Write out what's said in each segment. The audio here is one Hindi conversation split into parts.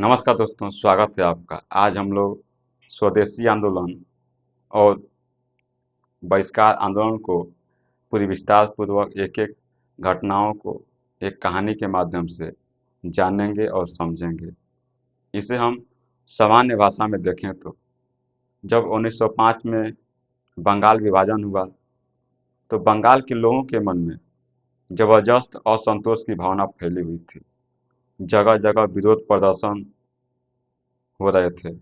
नमस्कार दोस्तों, स्वागत है आपका। आज हम लोग स्वदेशी आंदोलन और बहिष्कार आंदोलन को पूरी विस्तार पूर्वक एक-एक घटनाओं को एक कहानी के माध्यम से जानेंगे और समझेंगे। इसे हम सामान्य भाषा में देखें तो जब 1905 में बंगाल विभाजन हुआ, तो बंगाल के लोगों के मन में जबरदस्त असंतोष की भावना फैली हुई थी। जगह-जगह विरोध प्रदर्शन हो रहे थे।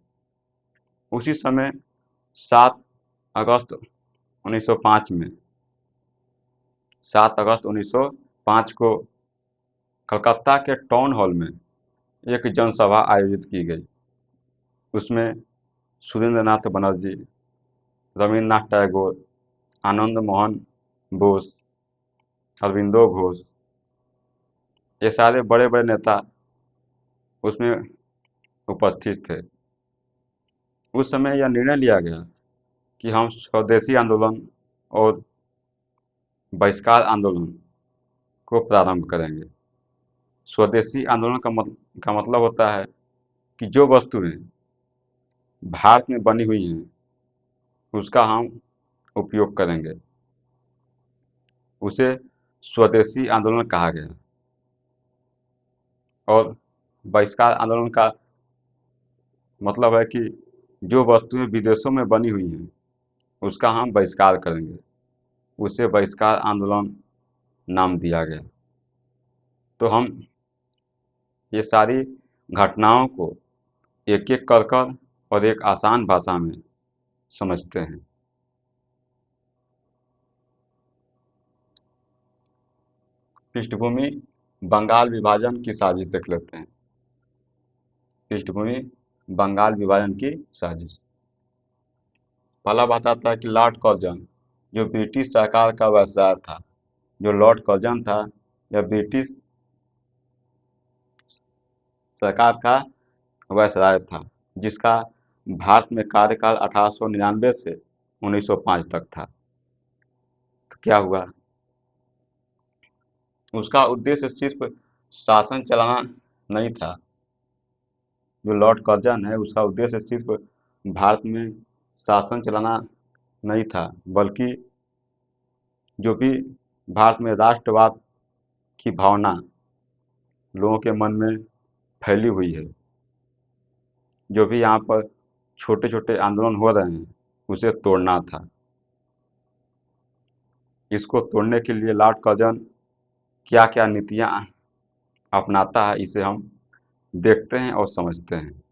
उसी समय 7 अगस्त 1905 में 7 अगस्त 1905 को कलकत्ता के टाउन हॉल में एक जनसभा आयोजित की गई। उसमें सुरेंद्रनाथ बनर्जी, रविन्द्रनाथ टैगोर, आनंद मोहन बोस, अरविंदो घोष, ये सारे बड़े बड़े नेता उसमें उपस्थित थे। उस समय यह निर्णय लिया गया कि हम स्वदेशी आंदोलन और बहिष्कार आंदोलन को प्रारंभ करेंगे। स्वदेशी आंदोलन का मतलब होता है कि जो वस्तुएं भारत में बनी हुई हैं उसका हम उपयोग करेंगे। उसे स्वदेशी आंदोलन कहा गया। और बहिष्कार आंदोलन का मतलब है कि जो वस्तुएं विदेशों में बनी हुई हैं उसका हम बहिष्कार करेंगे। उसे बहिष्कार आंदोलन नाम दिया गया। तो हम ये सारी घटनाओं को एक एक कर कर और एक आसान भाषा में समझते हैं। पृष्ठभूमि बंगाल विभाजन की साजिश देख लेते हैं। पृष्ठभूमि बंगाल विभाजन की साजिश। पहला बात आता है कि लॉर्ड कर्जन जो ब्रिटिश सरकार का वायसराय था। जो लॉर्ड कर्जन था यह ब्रिटिश सरकार का वायसराय था, जिसका भारत में कार्यकाल 1899 से 1905 तक था। तो क्या हुआ, उसका उद्देश्य सिर्फ शासन चलाना नहीं था। जो लॉर्ड कर्जन है उसका उद्देश्य सिर्फ भारत में शासन चलाना नहीं था, बल्कि जो भी भारत में राष्ट्रवाद की भावना लोगों के मन में फैली हुई है, जो भी यहाँ पर छोटे छोटे आंदोलन हो रहे हैं उसे तोड़ना था। इसको तोड़ने के लिए लॉर्ड कर्जन क्या क्या नीतियाँ अपनाता है, इसे हम देखते हैं और समझते हैं।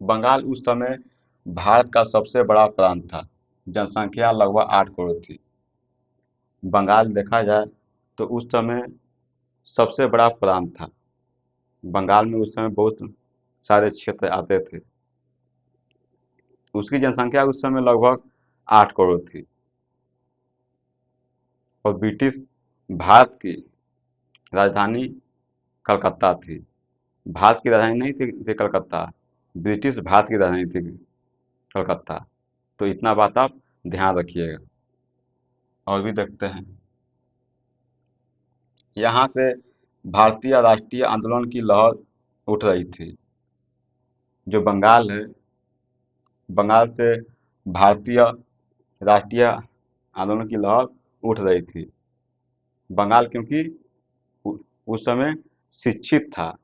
बंगाल उस समय भारत का सबसे बड़ा प्रांत था। जनसंख्या लगभग 8 करोड़ थी। बंगाल देखा जाए तो उस समय सबसे बड़ा प्रांत था। बंगाल में उस समय बहुत सारे क्षेत्र आते थे। उसकी जनसंख्या उस समय लगभग 8 करोड़ थी। और ब्रिटिश भारत की राजधानी कलकत्ता थी। भारत की राजधानी नहीं थी कलकत्ता, ब्रिटिश भारत की राजधानी थी कलकत्ता। तो इतना बात आप ध्यान रखिएगा। और भी देखते हैं। यहाँ से भारतीय राष्ट्रीय आंदोलन की लहर उठ रही थी। जो बंगाल है, बंगाल से भारतीय राष्ट्रीय आंदोलन की लहर उठ रही थी। बंगाल क्योंकि उस समय शिक्षित था।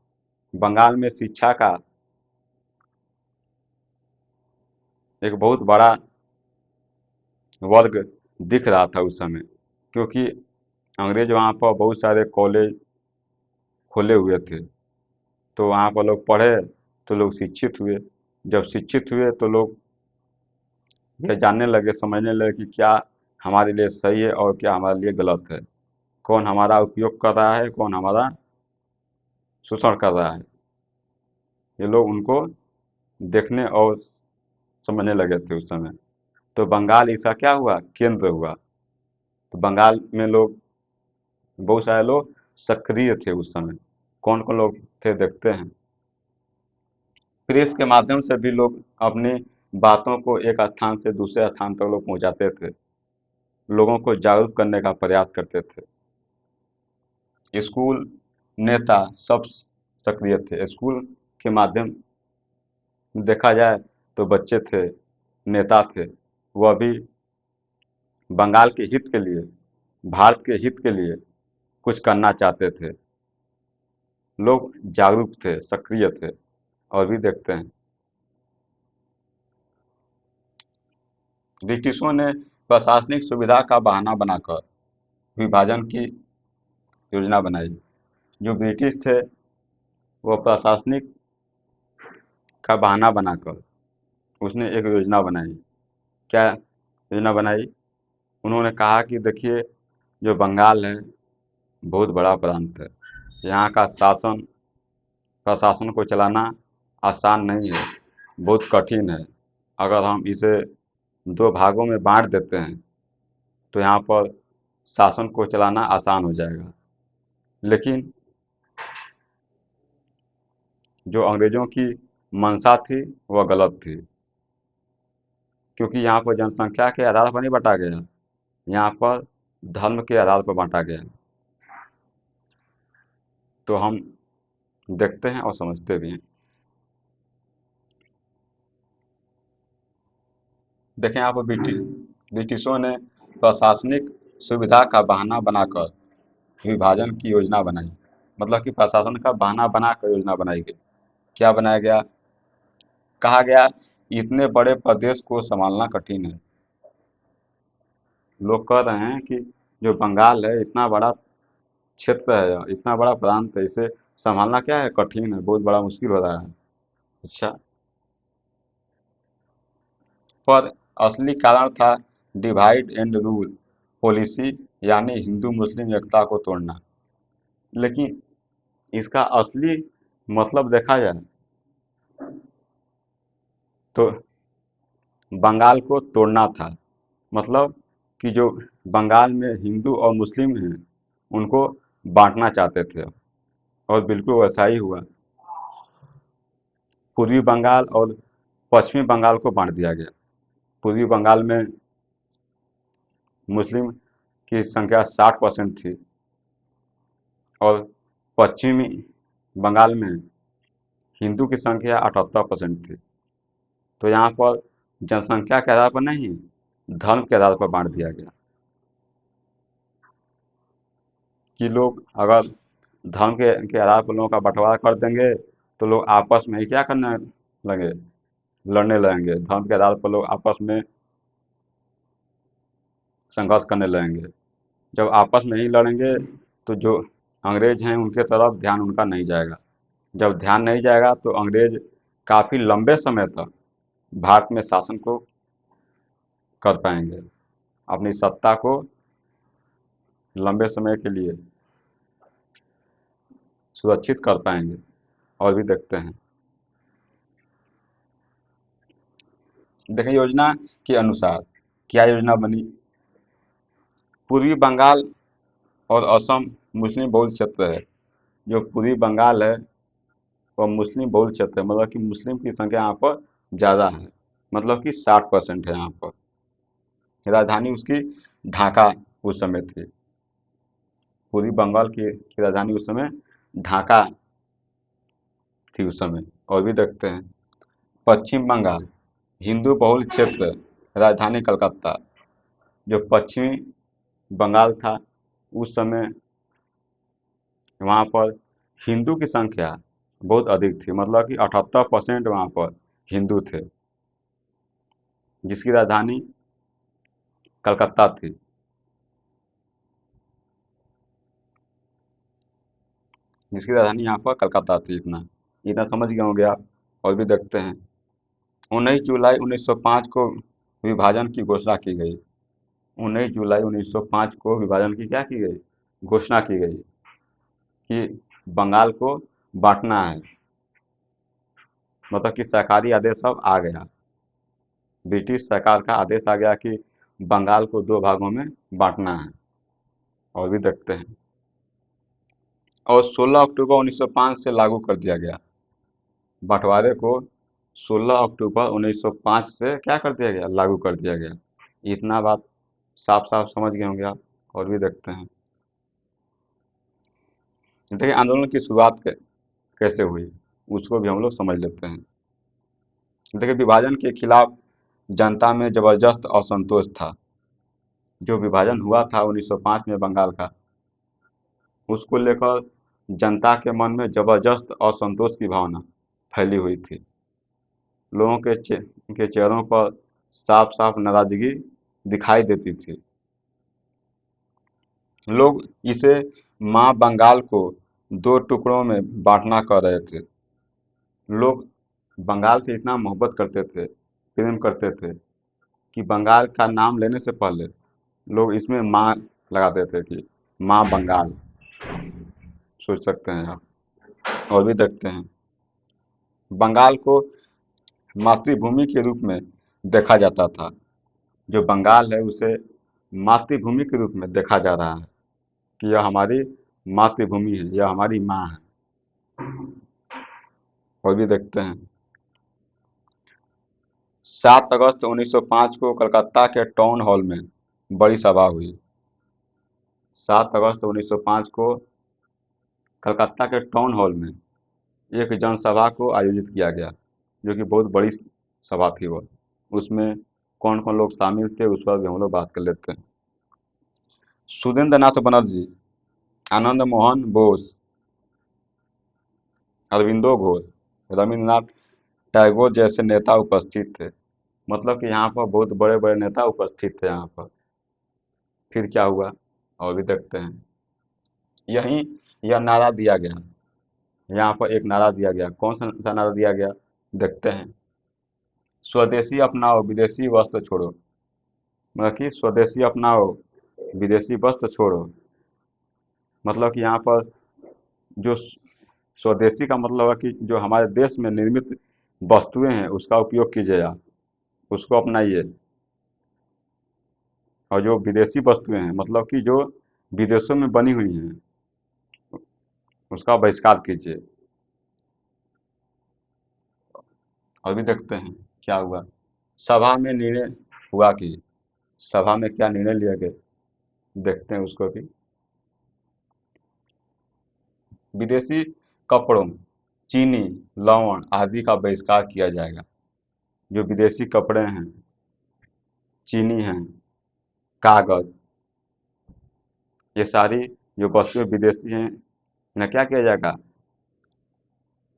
बंगाल में शिक्षा का एक बहुत बड़ा वर्ग दिख रहा था उस समय, क्योंकि अंग्रेज वहाँ पर बहुत सारे कॉलेज खोले हुए थे। तो वहाँ पर लोग पढ़े तो लोग शिक्षित हुए। जब शिक्षित हुए तो लोग यह जानने लगे, समझने लगे कि क्या हमारे लिए सही है और क्या हमारे लिए गलत है, कौन हमारा उपयोग कर रहा है, कौन हमारा शोषण कर रहा है। ये लोग उनको देखने और समझने लगे थे उस समय। तो बंगाल इसका क्या हुआ, केंद्र हुआ। तो बंगाल में लोग, बहुत सारे लोग सक्रिय थे उस समय। कौन कौन लोग थे देखते हैं। प्रेस के माध्यम से भी लोग अपनी बातों को एक स्थान से दूसरे स्थान तक लोग पहुंचाते थे। लोगों को जागरूक करने का प्रयास करते थे। स्कूल नेता सब सक्रिय थे। स्कूल के माध्यम देखा जाए तो बच्चे थे, नेता थे, वह भी बंगाल के हित के लिए, भारत के हित के लिए कुछ करना चाहते थे। लोग जागरूक थे, सक्रिय थे। और भी देखते हैं, ब्रिटिशों ने प्रशासनिक सुविधा का बहाना बनाकर विभाजन की योजना बनाई। जो ब्रिटिश थे वो प्रशासनिक का बहाना बनाकर उसने एक योजना बनाई। क्या योजना बनाई? उन्होंने कहा कि देखिए, जो बंगाल है बहुत बड़ा प्रांत है, यहाँ का प्रशासन को चलाना आसान नहीं है, बहुत कठिन है। अगर हम इसे दो भागों में बांट देते हैं तो यहाँ पर शासन को चलाना आसान हो जाएगा। लेकिन जो अंग्रेजों की मंशा थी वह गलत थी, क्योंकि यहाँ पर जनसंख्या के आधार पर नहीं बांटा गया, यहाँ पर धर्म के आधार पर बांटा गया। तो हम देखते हैं और समझते भी हैं। देखें, यहाँ पर ब्रिटिशों ने प्रशासनिक सुविधा का बहाना बनाकर विभाजन की योजना बनाई। मतलब कि प्रशासन का बहाना बनाकर योजना बनाई गई। क्या बनाया गया? कहा गया इतने बड़े प्रदेश को संभालना कठिन है। लोग कह रहे हैं कि जो बंगाल है इतना बड़ा क्षेत्र है, इतना बड़ा प्रांत है, इसे संभालना क्या है, कठिन है, बहुत बड़ा मुश्किल हो रहा है। अच्छा, पर असली कारण था डिवाइड एंड रूल पॉलिसी, यानी हिंदू मुस्लिम एकता को तोड़ना। लेकिन इसका असली मतलब देखा जाए तो बंगाल को तोड़ना था। मतलब कि जो बंगाल में हिंदू और मुस्लिम हैं उनको बांटना चाहते थे, और बिल्कुल वैसा ही हुआ। पूर्वी बंगाल और पश्चिमी बंगाल को बांट दिया गया। पूर्वी बंगाल में मुस्लिम की संख्या 60% थी, और पश्चिमी बंगाल में हिंदू की संख्या 78% थी। तो यहाँ पर जनसंख्या के आधार पर नहीं, धर्म के आधार पर बांट दिया गया कि लोग अगर धर्म के आधार पर लोगों का बंटवारा कर देंगे तो लोग आपस में ही क्या करने लगे, लड़ने लगेंगे। धर्म के आधार पर लोग आपस में संघर्ष करने लगेंगे। जब आपस में ही लड़ेंगे तो जो अंग्रेज हैं उनके तरफ ध्यान उनका नहीं जाएगा। जब ध्यान नहीं जाएगा तो अंग्रेज काफ़ी लंबे समय तक भारत में शासन को कर पाएंगे, अपनी सत्ता को लंबे समय के लिए सुरक्षित कर पाएंगे। और भी देखते हैं, देखें योजना के अनुसार क्या योजना बनी। पूर्वी बंगाल और असम मुस्लिम बहुल क्षेत्र है। जो पूर्वी बंगाल है वह मुस्लिम बहुल क्षेत्र है, मतलब कि मुस्लिम की संख्या यहाँ पर ज़्यादा है, मतलब कि 60% है यहाँ पर। राजधानी उसकी ढाका उस समय थी। पूर्वी बंगाल की राजधानी उस समय ढाका थी उस समय। और भी देखते हैं, पश्चिम बंगाल हिंदू बहुल क्षेत्र, राजधानी कलकत्ता। जो पश्चिमी बंगाल था उस समय वहाँ पर हिंदू की संख्या बहुत अधिक थी, मतलब कि 78% वहाँ पर हिंदू थे, जिसकी राजधानी कलकत्ता थी। जिसकी राजधानी यहाँ पर कलकत्ता थी। इतना इतना समझ गए होंगे आप। और भी देखते हैं, 19 जुलाई 1905 को विभाजन की घोषणा की गई। 19 जुलाई 1905 को विभाजन की क्या की गई, घोषणा की गई कि बंगाल को बांटना है। मतलब कि सरकारी आदेश अब आ गया, ब्रिटिश सरकार का आदेश आ गया कि बंगाल को दो भागों में बांटना है। और भी देखते हैं, और 16 अक्टूबर 1905 से लागू कर दिया गया। बंटवारे को 16 अक्टूबर 1905 से क्या कर दिया गया, लागू कर दिया गया। इतना बात साफ साफ समझ गए होंगे आप। और भी देखते हैं, देखिए आंदोलन की शुरुआत कैसे हुई, उसको भी हम लोग समझ लेते हैं। देखिए विभाजन के खिलाफ जनता में जबरदस्त असंतोष था। जो विभाजन हुआ था 1905 में बंगाल का, उसको लेकर जनता के मन में जबरदस्त असंतोष की भावना फैली हुई थी। लोगों के चेहरों पर साफ साफ नाराजगी दिखाई देती थी। लोग इसे माँ बंगाल को दो टुकड़ों में बांटना कह रहे थे। लोग बंगाल से इतना मोहब्बत करते थे, प्रेम करते थे कि बंगाल का नाम लेने से पहले लोग इसमें माँ लगा देते कि माँ बंगाल। सोच सकते हैं आप। और भी देखते हैं, बंगाल को मातृभूमि के रूप में देखा जाता था। जो बंगाल है उसे मातृभूमि के रूप में देखा जा रहा है कि यह हमारी मातृभूमि है, यह हमारी माँ है। और भी देखते हैं, 7 अगस्त 1905 को कलकत्ता के टाउन हॉल में बड़ी सभा हुई। 7 अगस्त 1905 को कलकत्ता के टाउन हॉल में एक जनसभा को आयोजित किया गया, जो कि बहुत बड़ी सभा थी वो। उसमें कौन कौन लोग शामिल थे उस पर भी हम लोग बात कर लेते हैं। सुरेंद्र नाथ बनर्जी, आनंद मोहन बोस, अरविंदो घोष, रविंद्रनाथ टैगोर जैसे नेता उपस्थित थे। मतलब कि यहाँ पर बहुत बड़े बड़े नेता उपस्थित थे यहाँ पर। फिर क्या हुआ, और भी देखते हैं। यहीं यह नारा दिया गया, यहाँ पर एक नारा दिया गया। कौन सा नारा दिया गया, देखते हैं। स्वदेशी अपनाओ विदेशी वस्त्र छोड़ो। मतलब कि स्वदेशी अपनाओ विदेशी वस्त्र छोड़ो। मतलब कि यहाँ पर जो स्वदेशी का मतलब है कि जो हमारे देश में निर्मित वस्तुएं हैं उसका उपयोग कीजिए आप, उसको अपनाइए। और जो विदेशी वस्तुएं हैं मतलब कि जो विदेशों में बनी हुई हैं उसका बहिष्कार कीजिए। और भी देखते हैं क्या हुआ। सभा में निर्णय हुआ कि सभा में क्या निर्णय लिया गया, देखते हैं उसको भी। विदेशी कपड़ों, चीनी, लवण आदि का बहिष्कार किया जाएगा। जो विदेशी कपड़े हैं, चीनी हैं, कागज, ये सारी जो वस्तुएं विदेशी हैं इन्हें क्या किया जाएगा,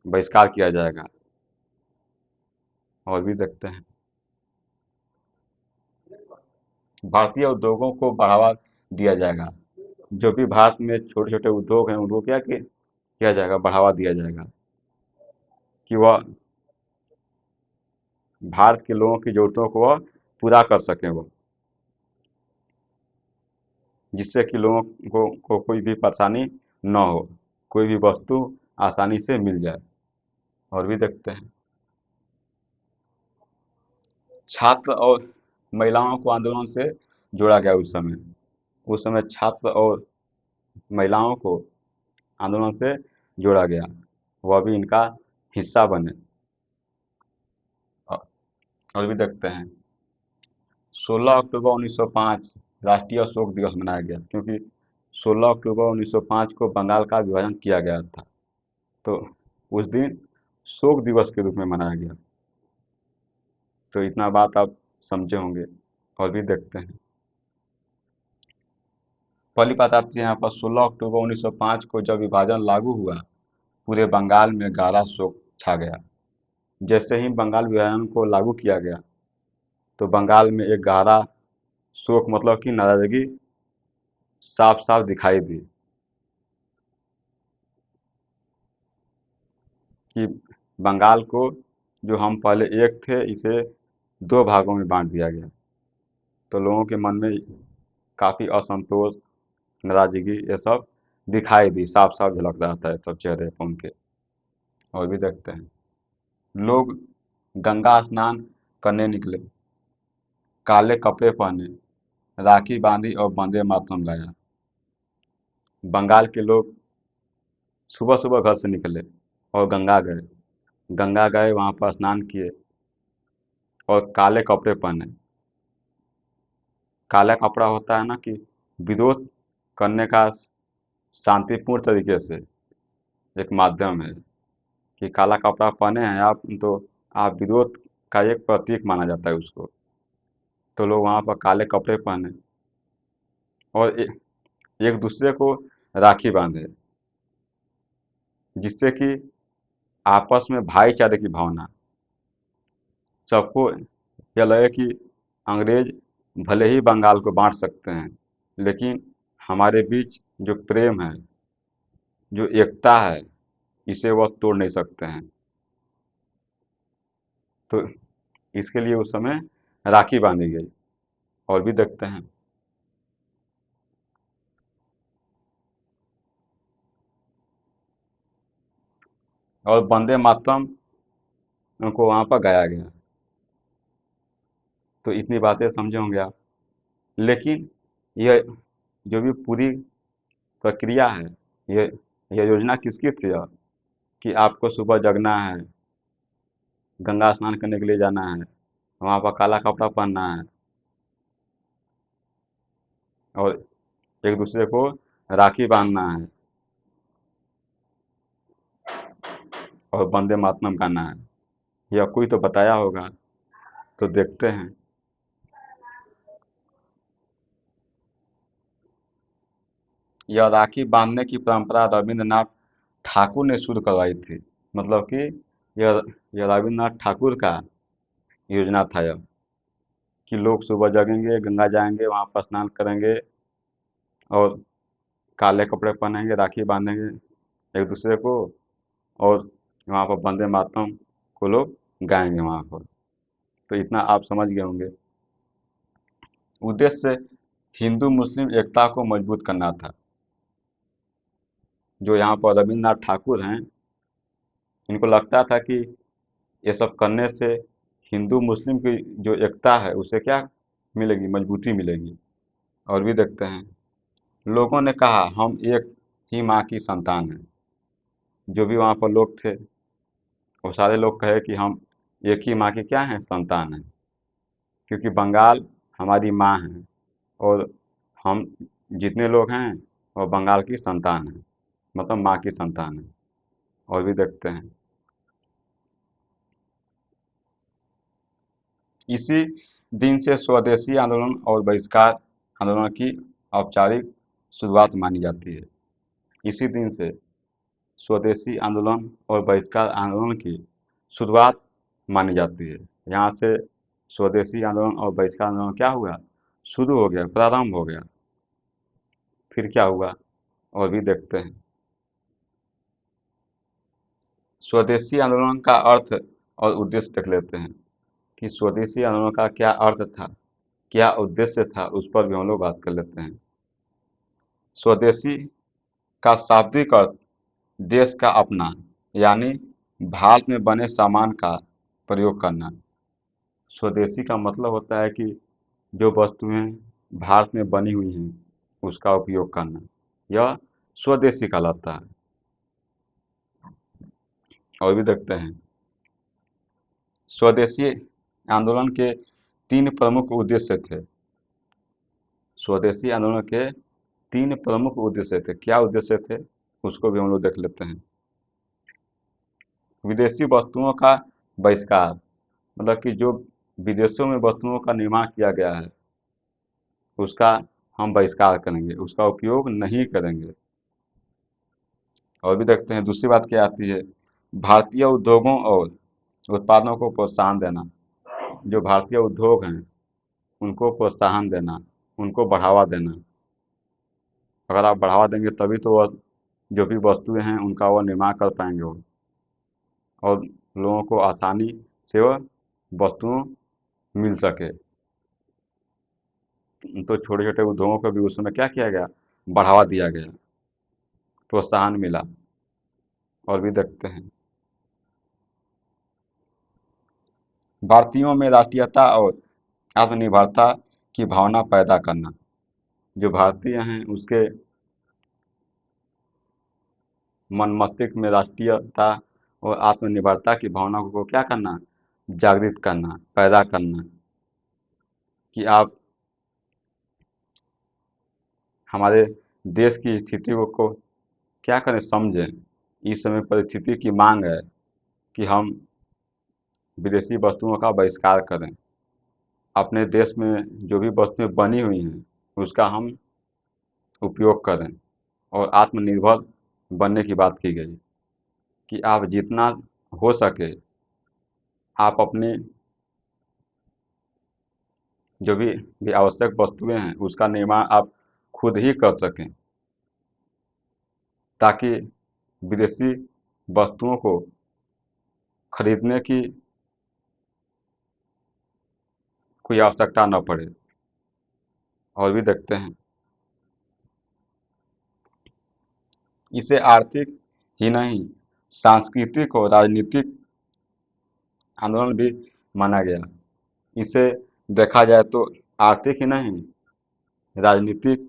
बहिष्कार किया जाएगा। और भी देखते हैं, भारतीय उद्योगों को बढ़ावा दिया जाएगा। जो भी भारत में छोटे छोटे उद्योग हैं उनको क्या किया जाएगा, बढ़ावा दिया जाएगा कि वह भारत के लोगों की ज़रूरतों को वह पूरा कर सकें वो, जिससे कि लोगों को कोई भी परेशानी न हो, कोई भी वस्तु आसानी से मिल जाए। और भी देखते हैं, छात्र और महिलाओं को आंदोलन से जोड़ा गया। उस समय छात्र और महिलाओं को आंदोलन से जोड़ा गया, वह भी इनका हिस्सा बने। और और भी देखते हैं, 16 अक्टूबर 1905 राष्ट्रीय शोक दिवस मनाया गया, क्योंकि 16 अक्टूबर 1905 को बंगाल का विभाजन किया गया था। तो उस दिन शोक दिवस के रूप में मनाया गया। तो इतना बात आप समझे होंगे। और भी देखते हैं, पहली बात आती है यहाँ पर। 16 अक्टूबर 1905 को जब विभाजन लागू हुआ, पूरे बंगाल में गहरा शोक छा गया। जैसे ही बंगाल विभाजन को लागू किया गया तो बंगाल में एक गहरा शोक मतलब कि नाराजगी साफ साफ दिखाई दी कि बंगाल को, जो हम पहले एक थे, इसे दो भागों में बांट दिया गया। तो लोगों के मन में काफ़ी असंतोष, नाराजगी ये सब दिखाई दी, साफ साफ झलक रहा था ये सब चेहरे पर उनके। और भी देखते हैं, लोग गंगा स्नान करने निकले, काले कपड़े पहने, राखी बांधी और वंदे मातरम गाया। बंगाल के लोग सुबह सुबह घर से निकले और गंगा गए, वहाँ पर स्नान किए और काले कपड़े पहने। काला कपड़ा होता है ना कि विरोध करने का शांतिपूर्ण तरीके से, एक माध्यम है कि काला कपड़ा पहने हैं आप, तो आप विरोध का एक प्रतीक माना जाता है उसको। तो लोग वहाँ पर काले कपड़े पहने और एक दूसरे को राखी बांधे, जिससे कि आपस में भाईचारे की भावना, सबको यह लगे कि अंग्रेज भले ही बंगाल को बांट सकते हैं, लेकिन हमारे बीच जो प्रेम है, जो एकता है, इसे वह तोड़ नहीं सकते हैं। तो इसके लिए उस समय राखी बांधी गई। और भी देखते हैं। और वंदे मातरम उनको वहाँ पर गाया गया। तो इतनी बातें समझे होंगे आप। लेकिन यह जो भी पूरी प्रक्रिया है, यह योजना किसकी थी यार? कि आपको सुबह जगना है, गंगा स्नान करने के लिए जाना है, वहाँ पर काला कपड़ा पहनना है और एक दूसरे को राखी बांधना है और वंदे मातरम गाना है। यह कोई तो बताया होगा, तो देखते हैं। यह राखी बांधने की परंपरा रविंद्रनाथ ठाकुर ने शुरू करवाई थी। मतलब कि यह यह रविंद्रनाथ ठाकुर का योजना था यह, कि लोग सुबह जगेंगे, गंगा जाएंगे, वहाँ पर स्नान करेंगे और काले कपड़े पहनेंगे, राखी बांधेंगे एक दूसरे को, और वहाँ पर वंदे मातरम को लोग गाएंगे वहाँ पर। तो इतना आप समझ गए होंगे। उद्देश्य हिंदू मुस्लिम एकता को मजबूत करना था। जो यहाँ पर रविंद्रनाथ ठाकुर हैं, इनको लगता था कि ये सब करने से हिंदू मुस्लिम की जो एकता है उससे क्या मिलेगी, मजबूती मिलेगी। और भी देखते हैं। लोगों ने कहा हम एक ही माँ की संतान हैं। जो भी वहाँ पर लोग थे, वो सारे लोग कहे कि हम एक ही माँ की क्या हैं, संतान हैं। क्योंकि बंगाल हमारी माँ है और हम जितने लोग हैं वो बंगाल की संतान हैं, मतलब माँ की संतान है। और भी देखते हैं। इसी दिन से स्वदेशी आंदोलन और बहिष्कार आंदोलन की औपचारिक शुरुआत मानी जाती है। इसी दिन से स्वदेशी आंदोलन और बहिष्कार आंदोलन की शुरुआत मानी जाती है। यहाँ से स्वदेशी आंदोलन और बहिष्कार आंदोलन क्या हुआ, शुरू हो गया, प्रारंभ हो गया। फिर क्या हुआ और भी देखते हैं। स्वदेशी आंदोलन का अर्थ और उद्देश्य देख लेते हैं कि स्वदेशी आंदोलन का क्या अर्थ था, क्या उद्देश्य था, उस पर भी हम लोग बात कर लेते हैं। स्वदेशी का शाब्दिक अर्थ देश का अपना, यानी भारत में बने सामान का प्रयोग करना। स्वदेशी का मतलब होता है कि जो वस्तुएं भारत में बनी हुई हैं उसका उपयोग करना, यह स्वदेशी कहलाता है। और भी देखते हैं। स्वदेशी आंदोलन के तीन प्रमुख उद्देश्य थे। स्वदेशी आंदोलन के तीन प्रमुख उद्देश्य थे। क्या उद्देश्य थे उसको भी हम लोग देख लेते हैं। विदेशी वस्तुओं का बहिष्कार, मतलब कि जो विदेशों में वस्तुओं का निर्माण किया गया है उसका हम बहिष्कार करेंगे, उसका उपयोग नहीं करेंगे। और भी देखते हैं दूसरी बात क्या आती है। भारतीय उद्योगों और उत्पादों को प्रोत्साहन देना। जो भारतीय उद्योग हैं उनको प्रोत्साहन देना, उनको बढ़ावा देना। अगर आप बढ़ावा देंगे तभी तो वह जो भी वस्तुएं हैं उनका वह निर्माण कर पाएंगे वो, और लोगों को आसानी से वह वस्तुओं मिल सके। तो छोटे छोटे उद्योगों को भी उस समय क्या किया गया, बढ़ावा दिया गया, प्रोत्साहन मिला। और भी देखते हैं। भारतीयों में राष्ट्रीयता और आत्मनिर्भरता की भावना पैदा करना। जो भारतीय हैं उसके मन मस्तिष्क में राष्ट्रीयता और आत्मनिर्भरता की भावना को क्या करना, जागृत करना, पैदा करना। कि आप हमारे देश की स्थिति को क्या करें, समझें, इस समय परिस्थिति की मांग है कि हम विदेशी वस्तुओं का बहिष्कार करें। अपने देश में जो भी वस्तुएं बनी हुई हैं उसका हम उपयोग करें और आत्मनिर्भर बनने की बात की गई कि आप जितना हो सके आप अपनी जो भी आवश्यक वस्तुएं हैं उसका निर्माण आप खुद ही कर सकें, ताकि विदेशी वस्तुओं को खरीदने की कोई आवश्यकता न पड़े। और भी देखते हैं, इसे आर्थिक ही नहीं सांस्कृतिक और राजनीतिक आंदोलन भी माना गया। इसे देखा जाए तो आर्थिक ही नहीं राजनीतिक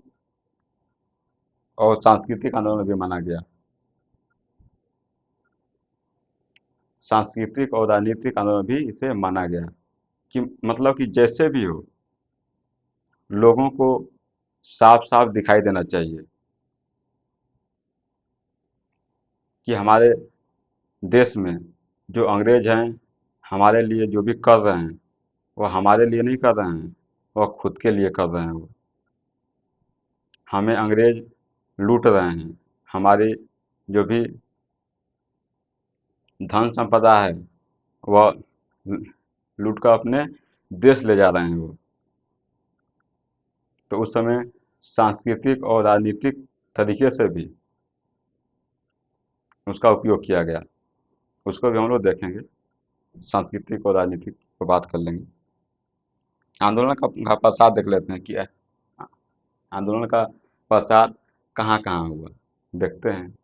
और सांस्कृतिक आंदोलन भी माना गया। सांस्कृतिक और राजनीतिक आंदोलन भी इसे माना गया कि मतलब कि जैसे भी हो लोगों को साफ साफ दिखाई देना चाहिए कि हमारे देश में जो अंग्रेज हैं हमारे लिए जो भी कर रहे हैं वो हमारे लिए नहीं कर रहे हैं, वह खुद के लिए कर रहे हैं। वो हमें अंग्रेज लूट रहे हैं, हमारी जो भी धन संपदा है वह लूट कर अपने देश ले जा रहे हैं वो। तो उस समय सांस्कृतिक और राजनीतिक तरीके से भी उसका उपयोग किया गया। उसको भी हम लोग देखेंगे, सांस्कृतिक और राजनीतिक पर बात कर लेंगे। आंदोलन का प्रसार देख लेते हैं कि आंदोलन का प्रसार कहाँ कहाँ हुआ, देखते हैं।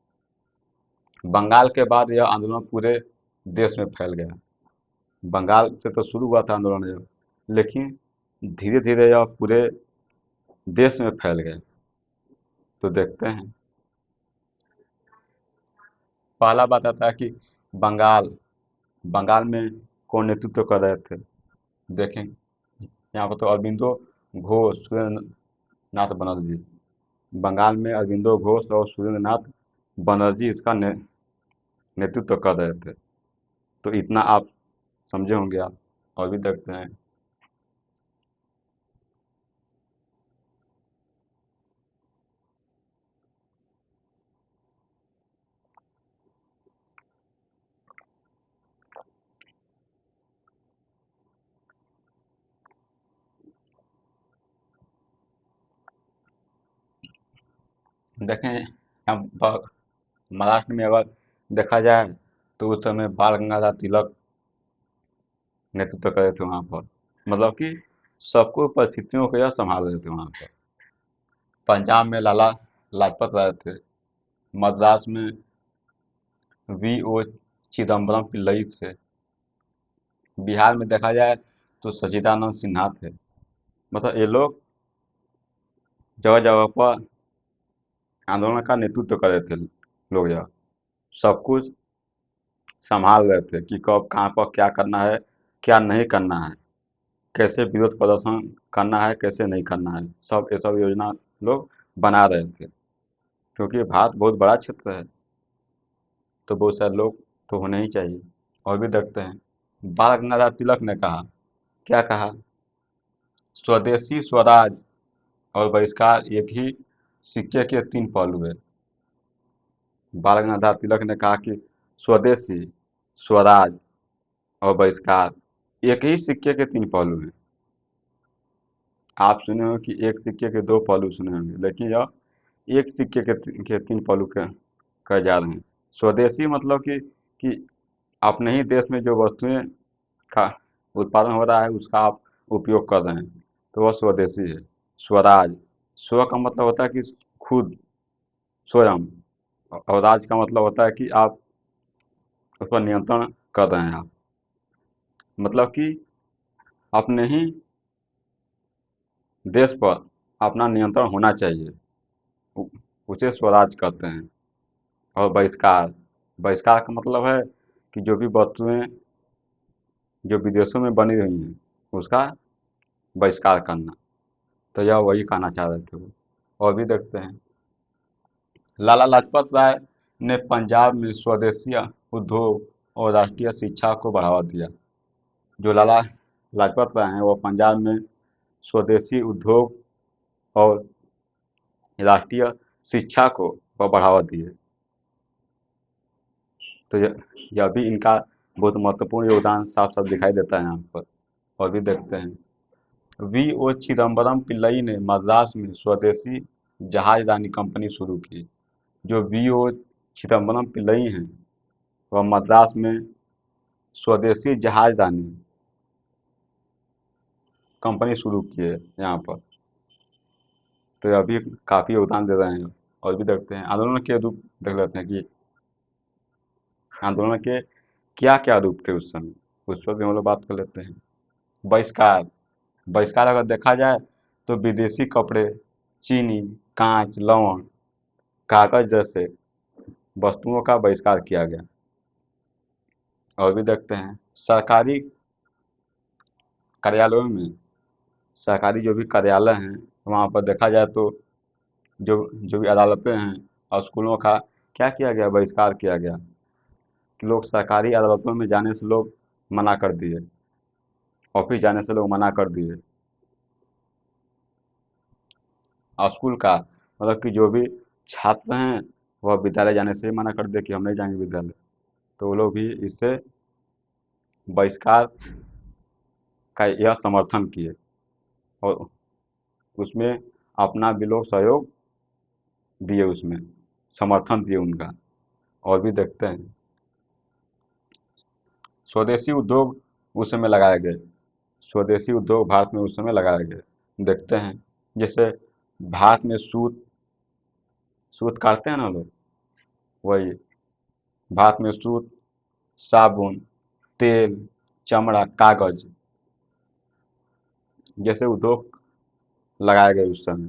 बंगाल के बाद यह आंदोलन पूरे देश में फैल गया। बंगाल से तो शुरू हुआ था आंदोलन यह, लेकिन धीरे धीरे यह पूरे देश में फैल गया। तो देखते हैं, पहला बात आता है कि बंगाल बंगाल में कौन नेतृत्व कर रहे थे। देखें यहाँ पर तो अरबिंदो घोष, सुरेंद्र नाथ बनर्जी, बंगाल में अरबिंदो घोष और सुरेंद्र नाथ बनर्जी इसका नेतृत्व कर रहे थे। तो इतना आप समझे होंगे आप। और भी देखते हैं, देखें महाराष्ट्र में अगर देखा जाए तो उस समय बाल गंगाधर तिलक नेतृत्व कर रहे थे वहाँ पर। मतलब कि सबको परिस्थितियों को यह संभाल रहे थे वहाँ पर। पंजाब में लाला लाजपत राय थे, मद्रास में वी ओ चिदम्बरम पिल्लई थे, बिहार में देखा जाए तो सच्चिदानंद सिन्हा थे। मतलब ये लोग जगह जगह पर आंदोलन का नेतृत्व कर रहे थे। लोग यह सब कुछ संभाल रहे थे कि कब कहाँ पर क्या करना है, क्या नहीं करना है, कैसे विरोध प्रदर्शन करना है, कैसे नहीं करना है, सब ये सब योजना लोग बना रहे थे। क्योंकि भारत बहुत बड़ा क्षेत्र है तो बहुत सारे लोग तो होने ही चाहिए। और भी देखते हैं, बाल गंगाधर तिलक ने कहा, क्या कहा, स्वदेशी स्वराज और बहिष्कार एक ही सिक्के के तीन पहलू है। बाल गंगाधर तिलक ने कहा कि स्वदेशी, स्वराज और बहिष्कार एक ही सिक्के के तीन पहलू हैं। आप सुने हो कि एक सिक्के के दो पहलू सुने होंगे, लेकिन यह एक सिक्के के तीन पहलू कहे जा रहे हैं। स्वदेशी मतलब कि अपने ही देश में जो वस्तुएं का उत्पादन हो रहा है उसका आप उपयोग कर रहे हैं, तो वह स्वदेशी है। स्वराज, स्व का मतलब होता है कि खुद, स्वयं, और राज का मतलब होता है कि आप उस पर नियंत्रण कर रहे हैं आप। मतलब कि अपने ही देश पर अपना नियंत्रण होना चाहिए, उ- उसे स्वराज कहते हैं। और बहिष्कार, बहिष्कार का मतलब है कि जो भी वस्तुएं जो विदेशों में बनी हुई हैं उसका बहिष्कार करना। तो यह वही कहना चाह रहे थे वो। और भी देखते हैं, लाला लाजपत राय ने पंजाब में स्वदेशी उद्योग और राष्ट्रीय शिक्षा को बढ़ावा दिया। जो लाला लाजपत राय हैं वो पंजाब में स्वदेशी उद्योग और राष्ट्रीय शिक्षा को बढ़ावा दिए। तो यह भी इनका बहुत महत्वपूर्ण योगदान साफ साफ दिखाई देता है यहाँ पर। और भी देखते हैं, वी.ओ. चिदम्बरम पिल्लई ने मद्रास में स्वदेशी जहाजरानी कंपनी शुरू की। जो वी.ओ. चिदम्बरम पिल्लई हैं वह मद्रास में स्वदेशी जहाजरानी कंपनी शुरू की है यहाँ पर। तो यह भी काफ़ी योगदान दे रहे हैं। और भी देखते हैं, आंदोलन के रूप देख लेते हैं कि आंदोलन के क्या क्या रूप थे उस समय, उस पर भी हम लोग बात कर लेते हैं। बहिष्कार, बहिष्कार अगर देखा जाए तो विदेशी कपड़े, चीनी, कांच, लवण, कागज जैसे वस्तुओं का बहिष्कार किया गया। और भी देखते हैं, सरकारी कार्यालयों में, सरकारी जो भी कार्यालय हैं वहाँ पर देखा जाए तो जो जो भी अदालतें हैं और स्कूलों का क्या किया गया, बहिष्कार किया गया कि लोग सरकारी अदालतों में जाने से लोग मना कर दिए, ऑफिस जाने से लोग मना कर दिए। और स्कूल का मतलब कि जो भी छात्र हैं वह विद्यालय जाने से ही मना कर दिए कि हम नहीं जाएंगे विद्यालय। तो वो लोग भी इससे बहिष्कार का यह समर्थन किए और उसमें अपना भी लोग सहयोग दिए, उसमें समर्थन दिए उनका। और भी देखते हैं, स्वदेशी उद्योग उस समय लगाए गए, स्वदेशी उद्योग भारत में उस समय लगाए गए। देखते हैं जैसे भारत में सूत सूत काटते हैं ना लोग, वही भारत में सूत, साबुन, तेल, चमड़ा, कागज जैसे उद्योग लगाए गए उस समय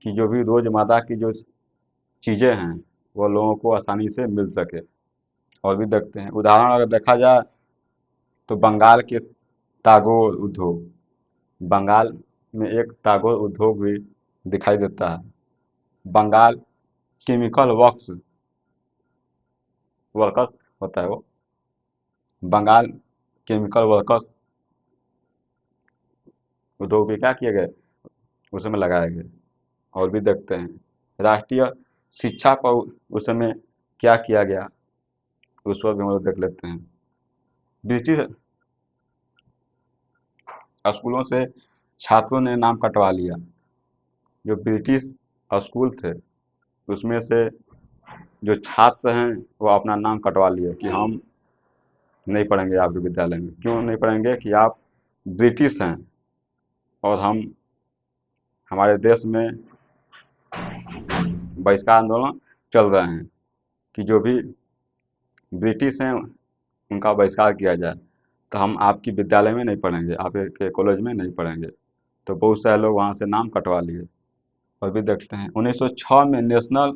कि जो भी रोजमर्रा की जो चीज़ें हैं वो लोगों को आसानी से मिल सके। और भी देखते हैं, उदाहरण अगर देखा जाए तो बंगाल के तागोर उद्योग, बंगाल में एक तागोर उद्योग भी दिखाई देता है। बंगाल केमिकल वर्कर्स होता है वो, बंगाल केमिकल वर्कर्स उद्योग भी क्या किए गए, उसमें लगाए गए। और भी देखते हैं, राष्ट्रीय शिक्षा पर उस समय क्या किया गया, उस पर भी हम लोग देख लेते हैं। ब्रिटिश स्कूलों से छात्रों ने नाम कटवा लिया। जो ब्रिटिश स्कूल थे उसमें से जो छात्र हैं वो अपना नाम कटवा लिए कि हम नहीं पढ़ेंगे आपके विद्यालय में। क्यों नहीं पढ़ेंगे कि आप ब्रिटिश हैं और हम हमारे देश में बहिष्कार आंदोलन चल रहे हैं कि जो भी ब्रिटिश हैं उनका बहिष्कार किया जाए, तो हम आपकी विद्यालय में नहीं पढ़ेंगे, आपके कॉलेज में नहीं पढ़ेंगे। तो बहुत सारे लोग वहाँ से नाम कटवा लिए। और भी देखते हैं, 1906 में नेशनल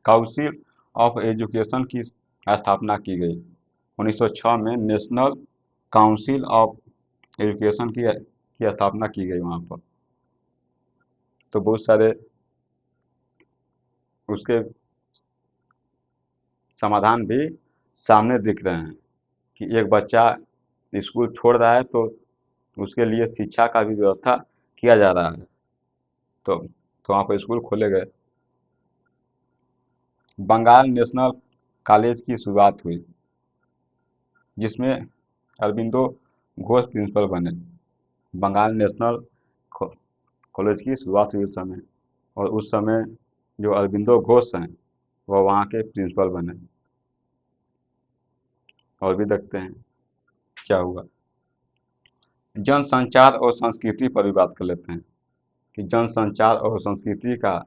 काउंसिल ऑफ एजुकेशन की स्थापना की गई। 1906 में नेशनल काउंसिल ऑफ एजुकेशन की स्थापना की गई वहाँ पर। तो बहुत सारे उसके समाधान भी सामने दिख रहे हैं कि एक बच्चा स्कूल छोड़ रहा है तो उसके लिए शिक्षा का भी व्यवस्था किया जा रहा है। तो वहाँ पर स्कूल खोले गए। बंगाल नेशनल कॉलेज की शुरुआत हुई जिसमें अरबिंदो घोष प्रिंसिपल बने। बंगाल नेशनल कॉलेज की शुरुआत हुई उस समय, और उस समय जो अरबिंदो घोष हैं वह वहाँ के प्रिंसिपल बने। और भी देखते हैं क्या हुआ, जनसंचार और संस्कृति पर भी बात कर लेते हैं कि जनसंचार और संस्कृति का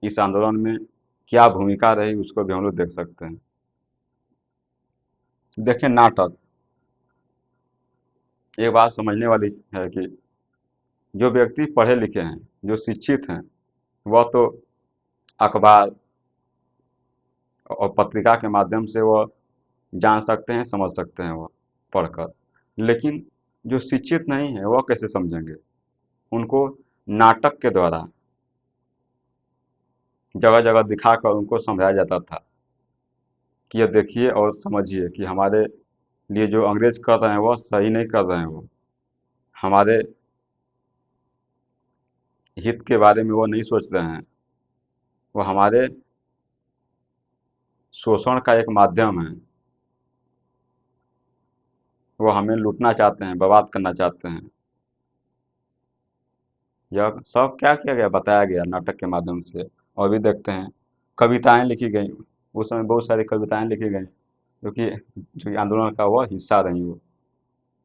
इस आंदोलन में क्या भूमिका रही, उसको भी हम लोग देख सकते हैं। देखें, नाटक, एक बात समझने वाली है कि जो व्यक्ति पढ़े लिखे हैं, जो शिक्षित हैं, वह तो अखबार और पत्रिका के माध्यम से वह जान सकते हैं, समझ सकते हैं वह पढ़कर। लेकिन जो शिक्षित नहीं है वह कैसे समझेंगे? उनको नाटक के द्वारा जगह जगह दिखाकर उनको समझाया जाता था कि ये देखिए और समझिए कि हमारे लिए जो अंग्रेज कर रहे हैं वह सही नहीं कर रहे हैं, वो हमारे हित के बारे में वो नहीं सोच रहे हैं, वो हमारे शोषण का एक माध्यम है, वो हमें लूटना चाहते हैं, बर्बाद करना चाहते हैं। यह सब क्या किया गया, बताया गया नाटक के माध्यम से। और भी देखते हैं, कविताएं लिखी गई, उस समय बहुत सारी कविताएं लिखी गई जो कि आंदोलन का वह हिस्सा रही। वो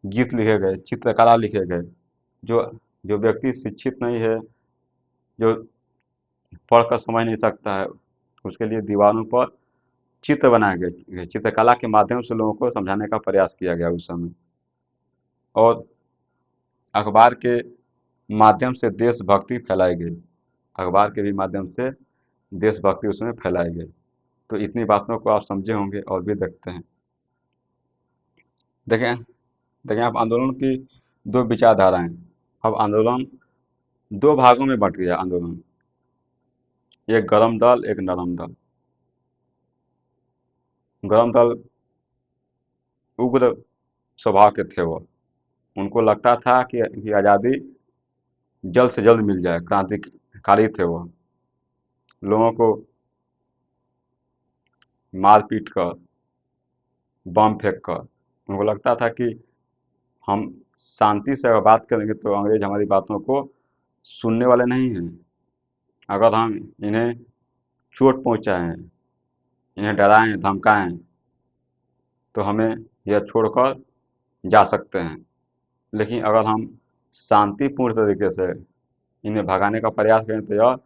गीत लिखे गए, चित्रकला लिखे गए। जो जो व्यक्ति शिक्षित नहीं है, जो पढ़कर समझ नहीं सकता है, उसके लिए दीवारों पर चित्र बनाए गए, चित्रकला के माध्यम से लोगों को समझाने का प्रयास किया गया उस समय। और अखबार के माध्यम से देशभक्ति फैलाई गई, अखबार के भी माध्यम से देशभक्ति उसमें फैलाई गई। तो इतनी बातों को आप समझे होंगे। और भी देखते हैं, देखें देखें आप आंदोलन की दो विचारधाराएं। अब आंदोलन दो भागों में बंट गया आंदोलन, एक गरम दल, एक नरम दल। गरम दल उग्र स्वभाव के थे वो, उनको लगता था कि आज़ादी जल्द से जल्द मिल जाए, क्रांतिकारी थे वो। लोगों को मार पीट कर, बम फेंक कर, उनको लगता था कि हम शांति से अगर बात करेंगे तो अंग्रेज हमारी बातों को सुनने वाले नहीं हैं। अगर हम इन्हें चोट पहुंचाएं, इन्हें डराएं धमकाएं, तो हमें यह छोड़कर जा सकते हैं। लेकिन अगर हम शांतिपूर्ण तरीके से इन्हें भगाने का प्रयास करें तो यह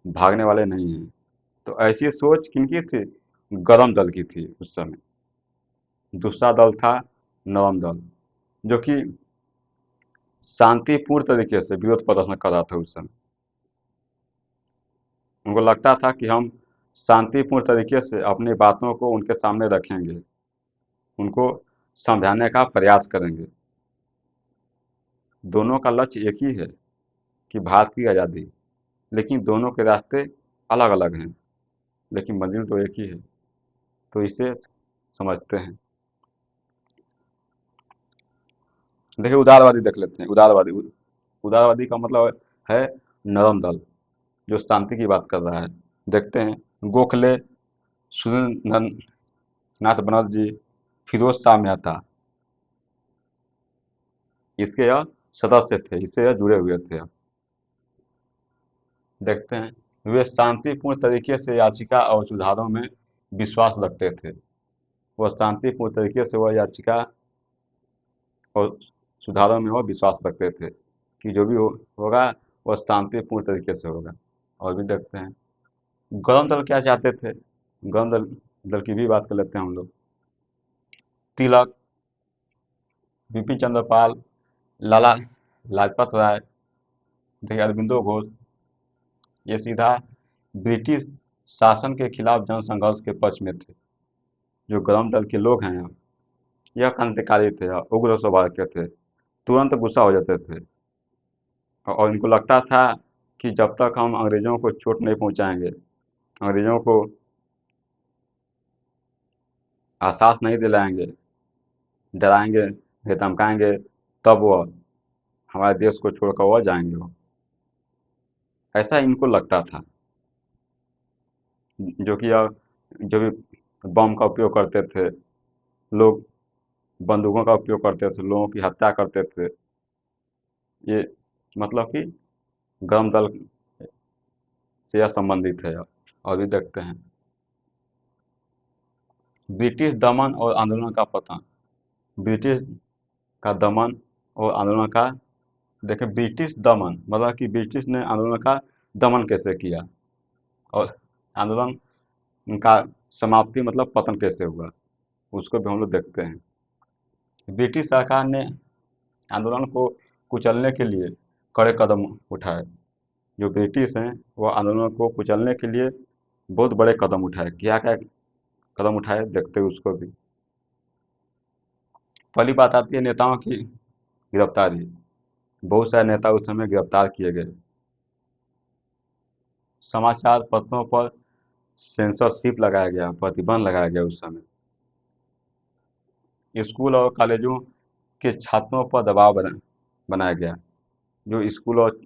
भागने वाले नहीं हैं। तो ऐसी सोच किनकी थी? गरम दल की थी उस समय। दूसरा दल था नरम दल, जो कि शांतिपूर्ण तरीके से विरोध प्रदर्शन कर रहा था उस समय। उनको लगता था कि हम शांतिपूर्ण तरीके से अपनी बातों को उनके सामने रखेंगे, उनको समझाने का प्रयास करेंगे। दोनों का लक्ष्य एक ही है कि भारत की आज़ादी, लेकिन दोनों के रास्ते अलग अलग हैं, लेकिन मंजिल तो एक ही है। तो इसे समझते हैं। देखिए उदारवादी देख लेते हैं। उदारवादी का मतलब है नरम दल, जो शांति की बात कर रहा है। देखते हैं, गोखले, सुरेंद्र नाथ बनर्जी, फिरोज शाह मेहता, इसके यह सदस्य थे, इससे यह जुड़े हुए थे। देखते हैं, वे शांतिपूर्ण तरीके से याचिका और सुधारों में विश्वास रखते थे। वह शांतिपूर्ण तरीके से वह याचिका और सुधारों में वह विश्वास रखते थे कि जो भी होगा वह शांतिपूर्ण तरीके से होगा। और भी देखते हैं, गरम दल क्या चाहते थे। गरम दल की भी बात कर लेते हैं हम लोग। तिलक, बिपिन चंद्र पाल, लाला लाजपत राय, देखिए अरबिंदो घोष, ये सीधा ब्रिटिश शासन के खिलाफ जनसंघर्ष के पक्ष में थे। जो गरम दल के लोग हैं यह क्रांतिकारी थे, उग्र स्वभाव के थे, तुरंत गुस्सा हो जाते थे। और इनको लगता था कि जब तक हम अंग्रेजों को चोट नहीं पहुंचाएंगे, अंग्रेजों को एहसास नहीं दिलाएंगे, डराएंगे, धमकाएंगे, तब वह हमारे देश को छोड़कर वह जाएंगे। वो ऐसा इनको लगता था। जो कि जो भी बम का उपयोग करते थे लोग, बंदूकों का उपयोग करते थे, लोगों की हत्या करते थे, ये मतलब कि गरम दल से यह संबंधित है। और भी देखते हैं, ब्रिटिश दमन और आंदोलन का पतन। ब्रिटिश का दमन और आंदोलन का, देखिए ब्रिटिश दमन मतलब कि ब्रिटिश ने आंदोलन का दमन कैसे किया, और आंदोलन का समाप्ति मतलब पतन कैसे हुआ, उसको भी हम लोग देखते हैं। ब्रिटिश सरकार ने आंदोलन को कुचलने के लिए कड़े कदम उठाए। जो ब्रिटिश हैं वह आंदोलन को कुचलने के लिए बहुत बड़े कदम उठाए। क्या क्या कदम उठाए देखते हैं उसको भी। पहली बात आती है नेताओं की गिरफ्तारी। बहुत सारे नेता उस समय गिरफ्तार किए गए। समाचार पत्रों पर सेंसरशिप लगाया गया, प्रतिबंध लगाया गया उस समय। स्कूल और कॉलेजों के छात्रों पर दबाव बनाया गया। जो स्कूल और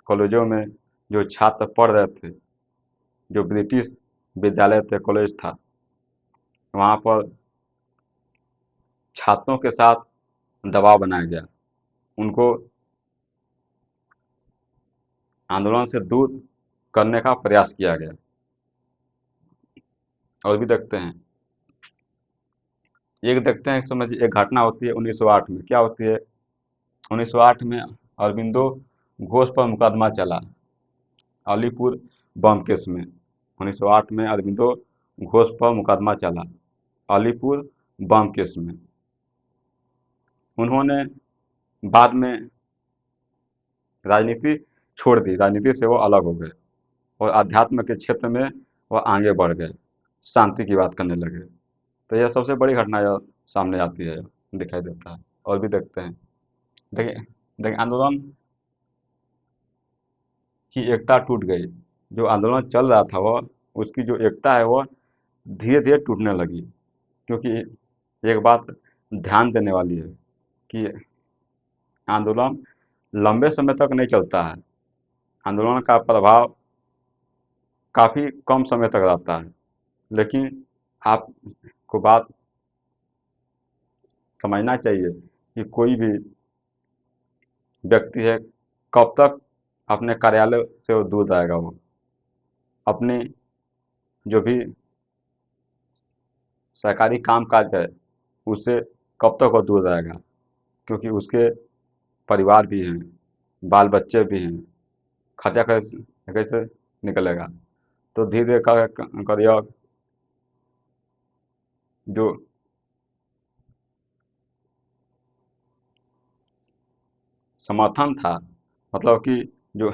कॉलेजों में जो छात्र पढ़ रहे थे, जो ब्रिटिश विद्यालय थे, कॉलेज था, वहाँ पर छात्रों के साथ दबाव बनाया गया। उनको आंदोलन से दूर करने का प्रयास किया गया। और भी देखते हैं, एक समझिए एक घटना होती है 1908 में। क्या होती है? 1908 में अरबिंदो घोष पर मुकदमा चला, अलीपुर बम केस में। 1908 में अरबिंदो घोष पर मुकदमा चला, अलीपुर बम केस में। उन्होंने बाद में राजनीति छोड़ दी, राजनीति से वो अलग हो गए और अध्यात्म के क्षेत्र में वो आगे बढ़ गए, शांति की बात करने लगे। तो यह सबसे बड़ी घटना यह सामने आती है, दिखाई देता है। और भी देखते हैं, देखिए देखिए आंदोलन की एकता टूट गई। जो आंदोलन चल रहा था वह, उसकी जो एकता है वह धीरे धीरे टूटने लगी। क्योंकि एक बात ध्यान देने वाली है कि आंदोलन लंबे समय तक नहीं चलता है। आंदोलन का प्रभाव काफ़ी कम समय तक रहता है। लेकिन आपको बात समझना चाहिए कि कोई भी व्यक्ति है, कब तक अपने कार्यालय से वो दूर रहेगा। वो अपने जो भी सरकारी काम काज है उससे कब तक वो दूर रहेगा, क्योंकि उसके परिवार भी हैं, बाल बच्चे भी हैं। खर्चा कैसे कैसे निकलेगा? तो धीरे धीरे कर यह जो समर्थन था, मतलब कि जो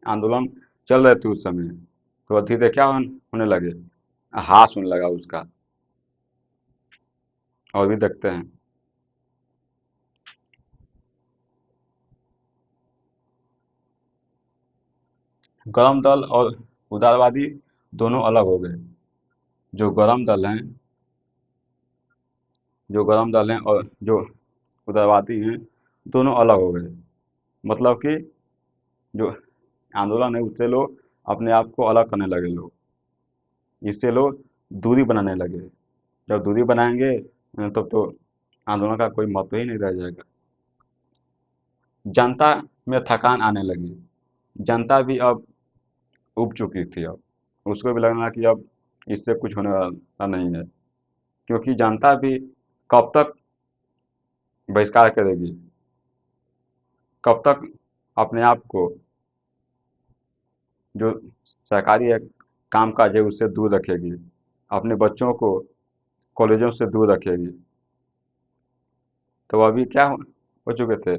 आंदोलन चल रहे थे उस समय, तो धीरे धीरे क्या होने लगे, ह्रास होने लगा उसका। और भी देखते हैं, गरम दल और उदारवादी दोनों अलग हो गए। जो गरम दल हैं जो गरम दल हैं और जो उदारवादी हैं, दोनों अलग हो गए। मतलब कि जो आंदोलन है उससे लोग अपने आप को अलग करने लगे। लोग इससे लोग दूरी बनाने लगे। जब दूरी बनाएंगे तब तो आंदोलन का कोई महत्व ही नहीं रह जाएगा। जनता में थकान आने लगी। जनता भी अब उब चुकी थी। अब उसको भी लगना कि अब इससे कुछ होने वाला नहीं है, क्योंकि जनता भी कब तक बहिष्कार करेगी, कब तक अपने आप को जो सरकारी काम काज है उससे दूर रखेगी, अपने बच्चों को कॉलेजों से दूर रखेगी। तो अभी क्या हो चुके थे,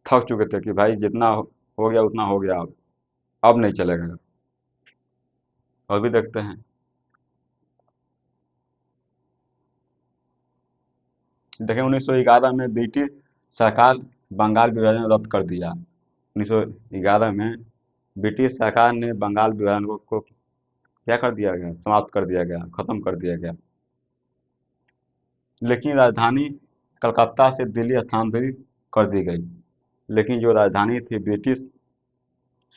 थक चुके थे कि भाई जितना हो गया उतना हो गया, अब नहीं चलेगा। और भी देखते हैं, देखें 1911 में ब्रिटिश सरकार बंगाल विभाजन रद्द कर दिया। 1911 में ब्रिटिश सरकार ने बंगाल विभाजन को क्या कर दिया गया, समाप्त कर दिया गया, खत्म कर दिया गया। लेकिन राजधानी कलकत्ता से दिल्ली स्थानांतरित कर दी गई। लेकिन जो राजधानी थी ब्रिटिश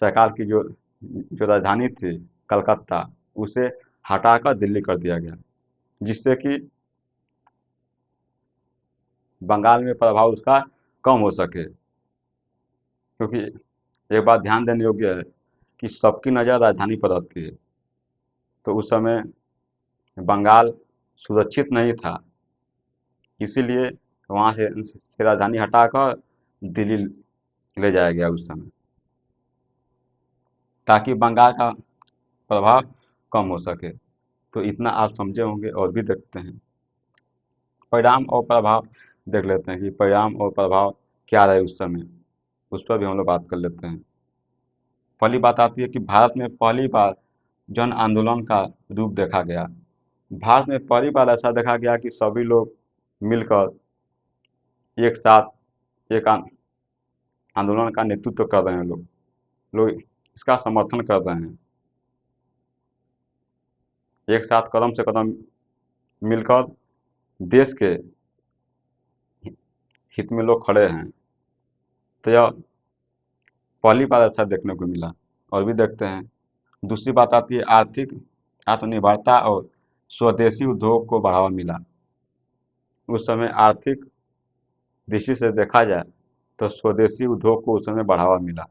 सरकार की, जो जो राजधानी थी कलकत्ता, उसे हटाकर दिल्ली कर दिया गया, जिससे कि बंगाल में प्रभाव उसका कम हो सके। क्योंकि एक बात ध्यान देने योग्य है कि सबकी नज़र राजधानी पर रहती है। तो उस समय बंगाल सुरक्षित नहीं था, इसीलिए वहाँ से राजधानी हटाकर दिल्ली ले जाया गया उस समय, ताकि बंगाल का प्रभाव कम हो सके। तो इतना आप समझे होंगे। और भी देखते हैं, परिणाम और प्रभाव देख लेते हैं कि परिणाम और प्रभाव क्या रहे उस समय। उस पर भी हम लोग बात कर लेते हैं। पहली बात आती है कि भारत में पहली बार जन आंदोलन का रूप देखा गया। भारत में पहली बार ऐसा देखा गया कि सभी लोग मिलकर एक साथ एक आंदोलन का नेतृत्व कर रहे हैं। लोग लोग इसका समर्थन कर रहे हैं। एक साथ कदम से कदम मिलकर देश के हित में लोग खड़े हैं। तो यह पहली बार ऐसा देखने को मिला, और भी देखते हैं। दूसरी बात आती है आर्थिक आत्मनिर्भरता और स्वदेशी उद्योग को बढ़ावा मिला। उस समय आर्थिक दृष्टि से देखा जाए तो स्वदेशी उद्योग को उस समय बढ़ावा मिला।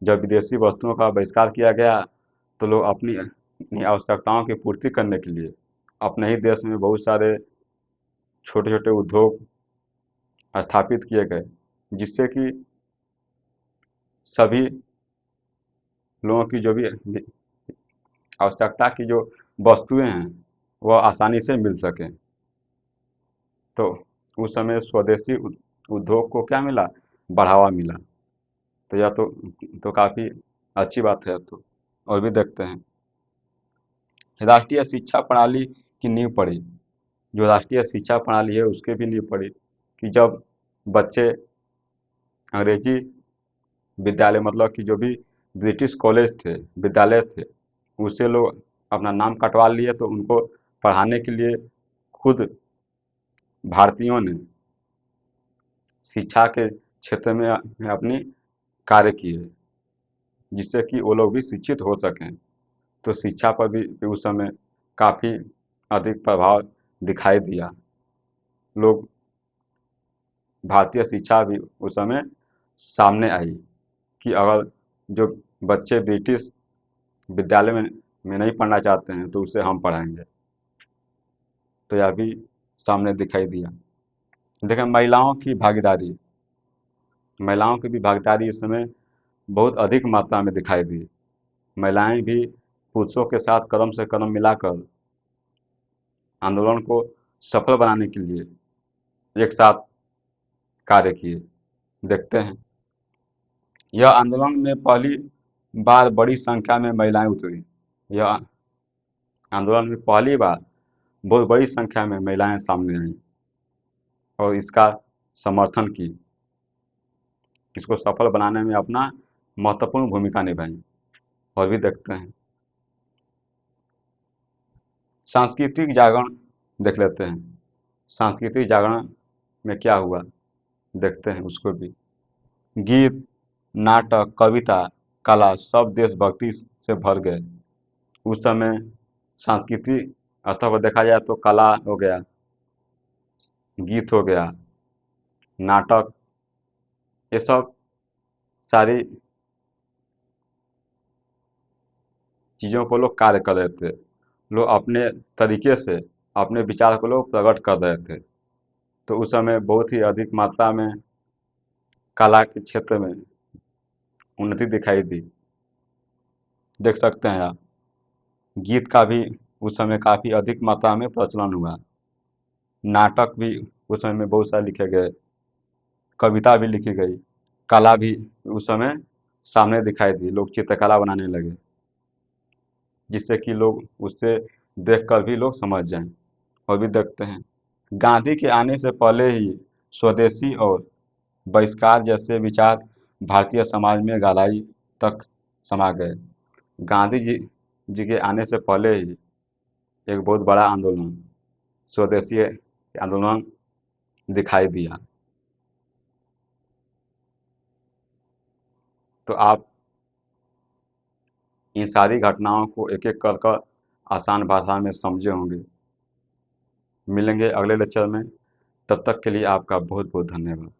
जब विदेशी वस्तुओं का बहिष्कार किया गया तो लोग अपनी अपनी आवश्यकताओं की पूर्ति करने के लिए अपने ही देश में बहुत सारे छोटे छोटे उद्योग स्थापित किए गए, जिससे कि सभी लोगों की जो भी आवश्यकता की जो वस्तुएं हैं वह आसानी से मिल सकें। तो उस समय स्वदेशी उद्योग को क्या मिला, बढ़ावा मिला। तो यह तो काफ़ी अच्छी बात है। तो और भी देखते हैं राष्ट्रीय शिक्षा प्रणाली की नींव पड़ी। जो राष्ट्रीय शिक्षा प्रणाली है उसके भी नींव पड़ी कि जब बच्चे अंग्रेजी विद्यालय मतलब कि जो भी ब्रिटिश कॉलेज थे, विद्यालय थे, उससे लोग अपना नाम कटवा लिए तो उनको पढ़ाने के लिए खुद भारतीयों ने शिक्षा के क्षेत्र में अपनी कार्य किए, जिससे कि वो लोग भी शिक्षित हो सकें। तो शिक्षा पर भी उस समय काफ़ी अधिक प्रभाव दिखाई दिया। लोग भारतीय शिक्षा भी उस समय सामने आई कि अगर जो बच्चे ब्रिटिश विद्यालय में नहीं पढ़ना चाहते हैं तो उसे हम पढ़ाएंगे। तो यह भी सामने दिखाई दिया। देखें महिलाओं की भागीदारी, महिलाओं की भी भागीदारी इस समय बहुत अधिक मात्रा में दिखाई दी। महिलाएं भी पुरुषों के साथ कदम से कदम मिलाकर आंदोलन को सफल बनाने के लिए एक साथ कार्य किए। देखते हैं यह आंदोलन में पहली बार बड़ी संख्या में महिलाएं उतरी। यह आंदोलन में पहली बार बहुत बड़ी संख्या में महिलाएं सामने आईं और इसका समर्थन की, इसको सफल बनाने में अपना महत्वपूर्ण भूमिका निभाई। और भी देखते हैं सांस्कृतिक जागरण देख लेते हैं। सांस्कृतिक जागरण में क्या हुआ देखते हैं उसको भी। गीत, नाटक, कविता, कला सब देशभक्ति से भर गए। उस समय सांस्कृतिक स्तर पर देखा जाए तो कला हो गया, गीत हो गया, नाटक, ये सब सारी चीज़ों को लोग कार्य कर रहे थे। लोग अपने तरीके से अपने विचार को लोग प्रकट कर रहे थे। तो उस समय बहुत ही अधिक मात्रा में कला के क्षेत्र में उन्नति दिखाई दी। देख सकते हैं आप गीत का भी उस समय काफ़ी अधिक मात्रा में प्रचलन हुआ। नाटक भी उस समय में बहुत सारे लिखे गए, कविता भी लिखी गई, कला भी उस समय सामने दिखाई दी। लोग चित्रकला बनाने लगे, जिससे कि लोग उससे देखकर भी लोग समझ जाएं। और भी देखते हैं गांधी के आने से पहले ही स्वदेशी और बहिष्कार जैसे विचार भारतीय समाज में गहराई तक समा गए। गांधी जी के आने से पहले ही एक बहुत बड़ा आंदोलन, स्वदेशी आंदोलन दिखाई दिया। तो आप इन सारी घटनाओं को एक एक कर कर आसान भाषा में समझे होंगे। मिलेंगे अगले लेक्चर में, तब तक के लिए आपका बहुत बहुत धन्यवाद।